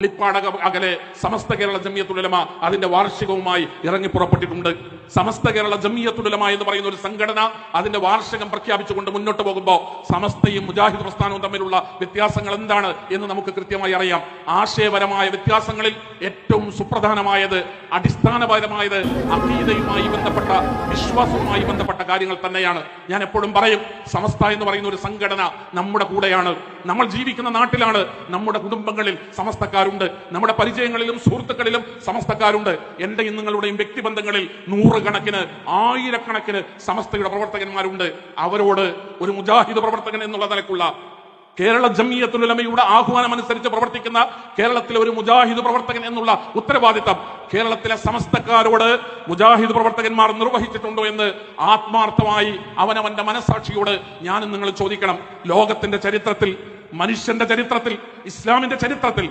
അകലെ സമസ്ത കേരള ജംഇയ്യത്തുൽ ഉലമ അതിന്റെ വാർഷികവുമായി ഇറങ്ങി പുറപ്പെട്ടിട്ടുണ്ട്. സമസ്ത കേരള ജംഇയ്യത്തുൽ ഉലമ എന്ന് പറയുന്ന ഒരു സംഘടന അതിന്റെ വാർഷികം പ്രഖ്യാപിച്ചുകൊണ്ട് മുന്നോട്ട് പോകുമ്പോൾ സമസ്തയും മുജാഹിദ് പ്രസ്ഥാനവും തമ്മിലുള്ള വ്യത്യാസങ്ങൾ എന്താണ് എന്ന് നമുക്ക് കൃത്യമായി അറിയാം. ആശയപരമായ വ്യത്യാസങ്ങളിൽ ഏറ്റവും സുപ്രധാനമായത്, അടിസ്ഥാനപരമായത് അഖീദയുമായി ബന്ധപ്പെട്ട, വിശ്വാസവുമായി ബന്ധപ്പെട്ട കാര്യങ്ങൾ തന്നെയാണ്. ഞാൻ എപ്പോഴും പറയും, സമസ്ത എന്ന് പറയുന്ന ഒരു സംഘടന നമ്മുടെ കൂടെയാണ്. നമ്മൾ ജീവിക്കുന്ന നാട്ടിലാണ്, നമ്മുടെ കുടുംബങ്ങളിൽ സമസ്തക്കാരുണ്ട്, നമ്മുടെ പരിചയങ്ങളിലും സുഹൃത്തുക്കളിലും സമസ്തക്കാരുണ്ട്. എന്റെയും നിങ്ങളുടെയും വ്യക്തിബന്ധങ്ങളിൽ നൂറുകണക്കിന്, ആയിരക്കണക്കിന് സമസ്തയുടെ പ്രവർത്തകന്മാരുണ്ട്. അവരോട് ഒരു മുജാഹിദ് പ്രവർത്തകൻ എന്നുള്ള നിലക്കുള്ള, കേരള ജംഇയ്യത്തുൽ ഉലമയുടെ ആഹ്വാനം അനുസരിച്ച് പ്രവർത്തിക്കുന്ന കേരളത്തിലെ ഒരു മുജാഹിദ് പ്രവർത്തകൻ എന്നുള്ള ഉത്തരവാദിത്തം കേരളത്തിലെ സമസ്തക്കാരോട് മുജാഹിദ് പ്രവർത്തകന്മാർ നിർവഹിച്ചിട്ടുണ്ടോ എന്ന് ആത്മാർത്ഥമായി അവനവന്റെ മനസാക്ഷിയോട് ഞാനും നിങ്ങൾ ചോദിക്കണം. ലോകത്തിന്റെ ചരിത്രത്തിൽ, മനുഷ്യന്റെ ചരിത്രത്തിൽ, ഇസ്ലാമിന്റെ ചരിത്രത്തിൽ